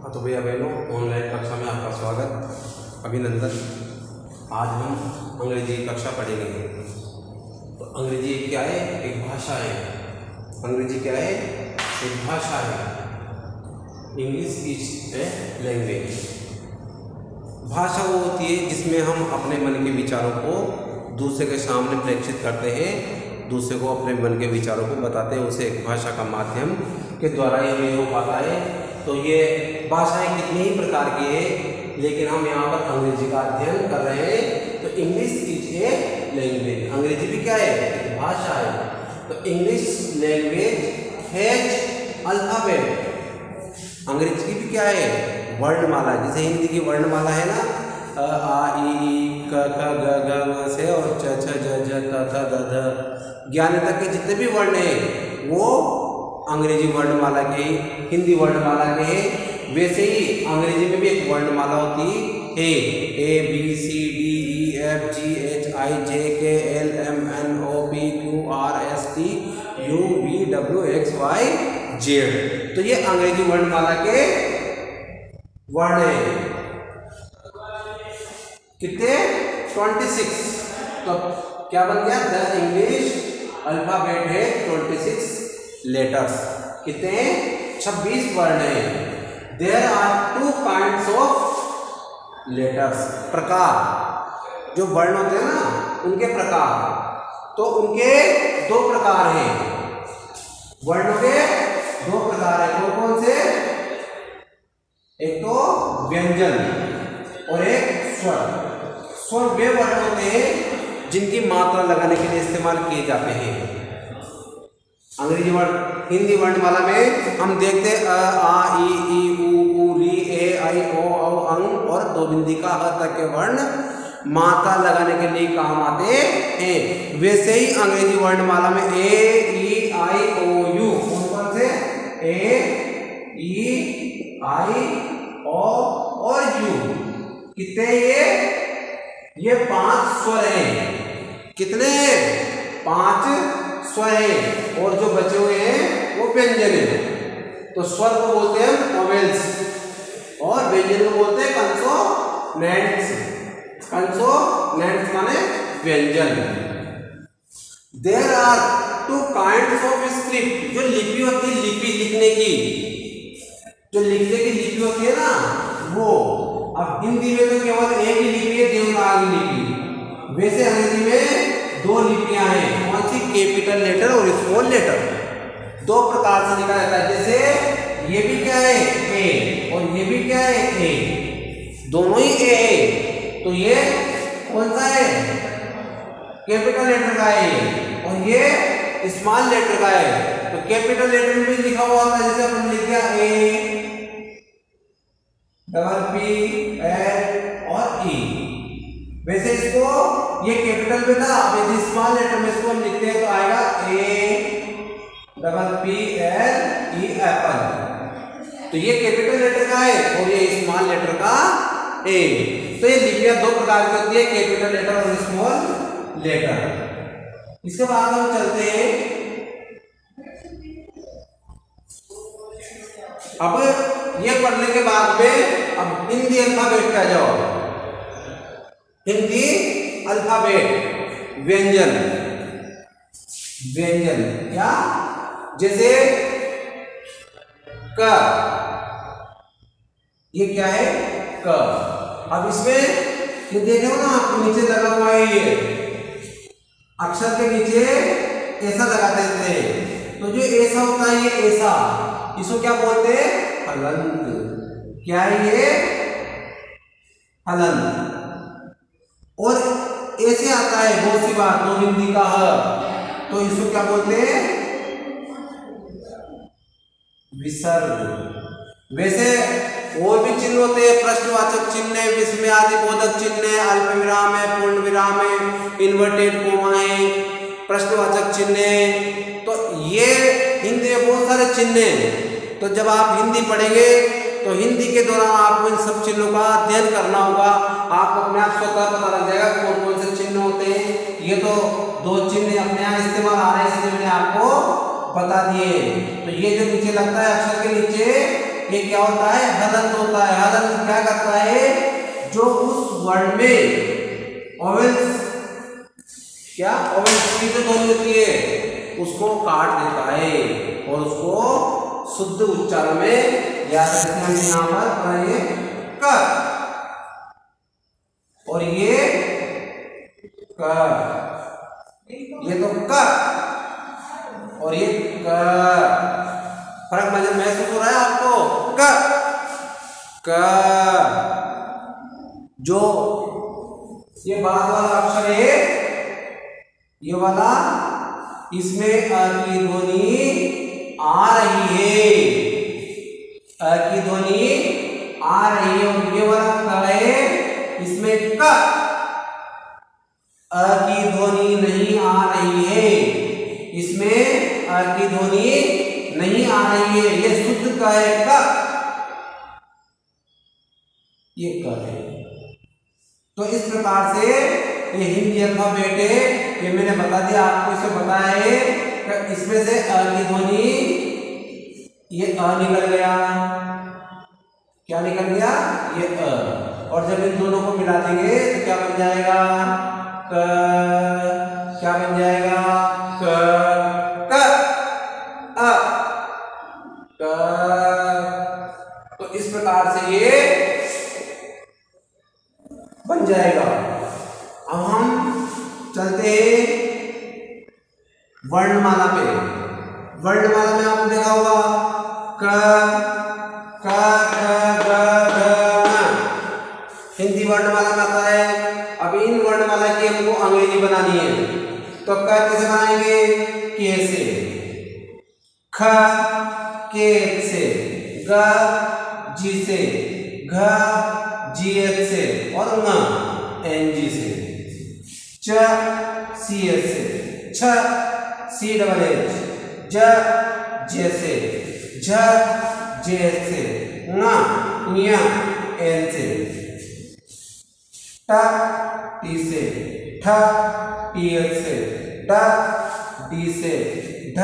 हाँ तो भैया बहनों, ऑनलाइन कक्षा में आपका स्वागत, अभिनंदन। आज हम अंग्रेजी कक्षा पढ़ेंगे। तो अंग्रेजी क्या है? एक भाषा है। अंग्रेजी क्या है? एक भाषा है। English is a language. भाषा वो होती है जिसमें हम अपने मन के विचारों को दूसरे के सामने प्रेषित करते हैं, दूसरे को अपने मन के विचारों को बताते हैं। उसे एक भाषा का माध्यम के द्वारा ये हो पाता है। तो ये भाषाएं कितनी ही प्रकार की है, लेकिन हम यहाँ पर अंग्रेजी का अध्ययन कर रहे हैं। तो इंग्लिश इज ए लैंग्वेज। अंग्रेजी भी क्या है? एक भाषा है। तो इंग्लिश लैंग्वेज हैज अल्फाबेट। अंग्रेजी की भी क्या है? वर्णमाला। जैसे हिंदी की वर्णमाला है ना, आ ई क ख ग घ ङ से और च छ ज झ त थ द ध ज्ञान तक के जितने भी वर्ण हैं वो अंग्रेजी वर्णमाला के, हिंदी वर्णमाला के हैं। वैसे ही अंग्रेजी में भी एक वर्णमाला होती है, A B C D E F G H I J K L M N O P Q R S T U V W X Y Z. तो ये अंग्रेजी वर्णमाला के वर्ण है। कितने? 26। तो क्या बन गया? द इंग्लिश अल्फाबेट है 26 लेटर्स। कितने? 26 वर्ण है। There are 2 kinds of letters. प्रकार, जो वर्ण होते हैं ना उनके प्रकार, तो उनके 2 प्रकार हैं। वर्णों के 2 प्रकार हैं। कौन कौन से? एक तो व्यंजन और एक स्वर। स्वर वे वर्ण होते हैं जिनकी मात्रा लगाने के लिए इस्तेमाल किए जाते हैं। अंग्रेजी वर्ण, हिंदी वर्णमाला में हम देखते अ आ ई उ री ए आई ओ औ अंग और 2 बिंदी का ह तक के वर्ण मात्रा लगाने के लिए काम आते हैं। वैसे ही अंग्रेजी वर्णमाला में ए ई आई ओ यू, कौन कौन से? ए ई आई ओ और यू। कितने? ये 5 स्वर हैं। कितने? 5 स्वर हैं और जो बचे हुए हैं वो व्यंजन है। तो स्वर को बोलते हैं वोवेल्स और व्यंजन को बोलते हैं कंसोनेंट्स। कंसोनेंट्स माने व्यंजन। There are 2 kinds of script. जो लिपि होती है, लिपि लिखने की, जो लिखने की लिपि होती है ना वो। अब हिंदी में तो केवल एक ही लिपि है, देवनागरी लिपि। वैसे अंग्रेजी में 2 लिपियां हैं। कौन सी? कैपिटल लेटर और स्मॉल लेटर। 2 प्रकार से लिखा जाता है। जैसे ये भी क्या है? ए, और ये भी क्या है? ए। दोनों ही ए है। तो ये कौन सा है? कैपिटल लेटर का है और ये स्मॉल लेटर का है। तो कैपिटल लेटर में लिखा हुआ होता है, जैसे अपन लिख दिया ए डबल पी एल और ई। वैसे इसको ये कैपिटल में था, अब यदि स्मॉल लेटर में इसको हम लिखते हैं तो आएगा A double P L E Apple. तो ये कैपिटल लेटर का है और ये स्मॉल लेटर का ए। तो ये लिपियां 2 प्रकार की होती है, कैपिटल लेटर और स्मॉल लेटर। इसके बाद हम चलते हैं। अब ये पढ़ने के बाद में अब हिंदी अल्फाबेट पे आ जाओ। हिंदी अल्फाबेट व्यंजन। व्यंजन क्या? जैसे क, ये क्या है? क। अब इसमें ये देखो ना, आपको नीचे लगा हुआ है, ये अक्षर के नीचे ऐसा लगा देते हैं। तो जो ऐसा होता है, ये ऐसा, इसको क्या बोलते हैं? हलंत। क्या है ये? हलंत। और ऐसे आता है बहुत सी बात, 2 बिंदी का ह, तो इसको क्या बोलते हैं? विसर्ग। वैसे और भी चिन्ह होते हैं, प्रश्नवाचक चिन्ह, विस्मय आदि बोधक चिन्ह, अल्प विराम है, पूर्ण विराम है, इन्वर्टेड कोमा है, प्रश्नवाचक चिन्ह। तो ये हिंदी में बहुत सारे चिन्ह हैं। तो जब आप हिंदी पढ़ेंगे तो हिंदी के दौरान आपको इन सब चिन्हों का अध्ययन करना होगा। आपको अपने आप स्वतः पता लग जाएगा कौन कौन से चिन्ह होते हैं। ये तो 2 चिन्ह अपने यहाँ इस्तेमाल आ रहे हैं, इसलिए मैंने आपको बता दिए। तो ये जो नीचे लगता है अक्षर के नीचे, ये क्या होता है, हलंत होता है। हलंत क्या करता है, जो उस वर्ण में ओवेल्स क्या ओवेल्स की जो ध्वनि होती है उसको काट देता है और उसको शुद्ध उच्चारण में या यहाँ पर ये क और ये क, ये तो क और ये क। फर्क महसूस हो रहा है आपको? क जो ये बाद वाला अक्षर है, ये वाला, इसमें अ की ध्वनि आ रही है, अ की ध्वनि आ रही है। और ये वाला क है, इसमें क अ की ध्वनि नहीं आ रही है, इसमें अ की ध्वनि नहीं आ रही है। ये शुद्ध क है, क ये क है। तो इस प्रकार से ये हिंदी अल्फाबेट है, ये मैंने बता दिया आपको, इसे बताया है कि इसमें से अ की ध्वनि, ये अ निकल गया, क्या निकल गया, ये अ। और जब इन दोनों को मिला देंगे तो क्या बन जाएगा, क, क्या बन जाएगा, क, क, अ, क। तो इस प्रकार से ये बन जाएगा। अब हम चलते हैं वर्णमाला पे। वर्णमाला में आपने देखा होगा क, क, ख, ग, घ, हिंदी वर्णमाला में आता है। अब इन वर्णमाला की हमको अंग्रेजी बनानी है, तो क कैसे बनाएंगे, के से, ख के से, ग जी से, घ जी एच से और न एन जी से, च सी एच से, छ सी डबल एच, ज जे से, झ जे एच से, न एन से, ट टी से, ठ टी एच से, ड डी से, ढ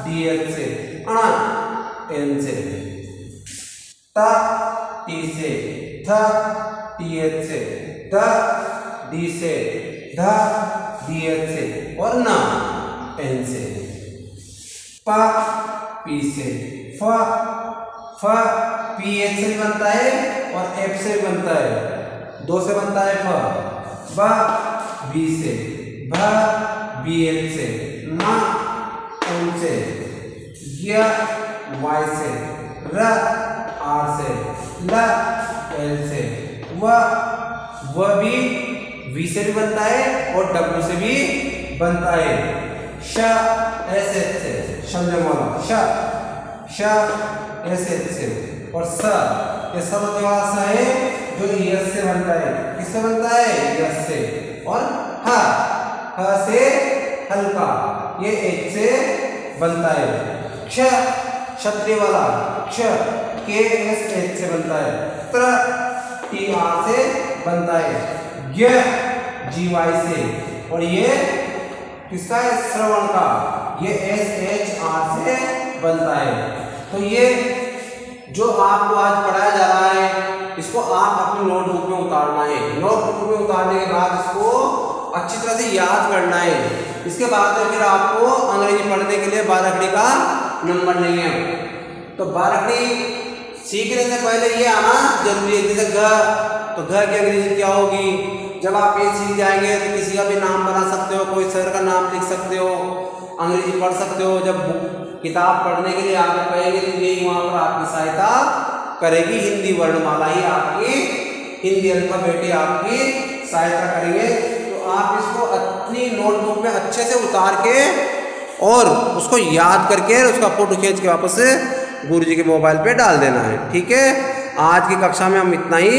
डी एच से, अण एन से, ट टी से, थ टी एच से, द डी से, ध डी एच से और न एन से, प पी से, फ पी एच से भी बनता है और एफ से भी बनता है, दो से बनता है फ, ब बी से, भ बी एच से, म एन से, य वाई से, र आर से, ल एल से, व भी वी से भी बनता है और डब्ल्यू से भी बनता है, श एस एच से, शब्दमाला श एस एच से, और स ये शब्द वाला स है जो यस से बनता है, किससे बनता है, यस से, और ह से हल्का, ये एच से बनता है, क्ष क्षत्रिय वाला क्ष के एस एच से बनता है, त्र टी आर से बनता है, ज्ञ जी वाई से, और ये किसका है, श्रवण का, ये एस एच आर से बनता है। तो ये जो आपको आज पढ़ाया जा रहा है इसको आप अपनी नोटबुक में उतारना है। नोटबुक में उतारने के बाद इसको अच्छी तरह से याद करना है। इसके बाद में फिर आपको अंग्रेजी पढ़ने के लिए बारहवीं का नंबर नहीं है। तो बारहवीं सीखने से पहले ये आना जरूरी है। जैसे घ, तो घ की अंग्रेजी क्या होगी। जब आप ये सीख जाएंगे तो किसी का भी नाम बना सकते हो, कोई शहर का नाम लिख सकते हो, अंग्रेजी पढ़ सकते हो। जब किताब पढ़ने के लिए आप कहेंगे तो यही वहाँ पर आपकी सहायता करेगी। हिंदी वर्णमाला ही आपकी, हिंदी अल्फाबेट आपकी सहायता करेंगे। तो आप इसको अपनी नोटबुक में अच्छे से उतार के और उसको याद करके उसका फोटो खींच के वापस गुरुजी के मोबाइल पे डाल देना है। ठीक है, आज की कक्षा में हम इतना ही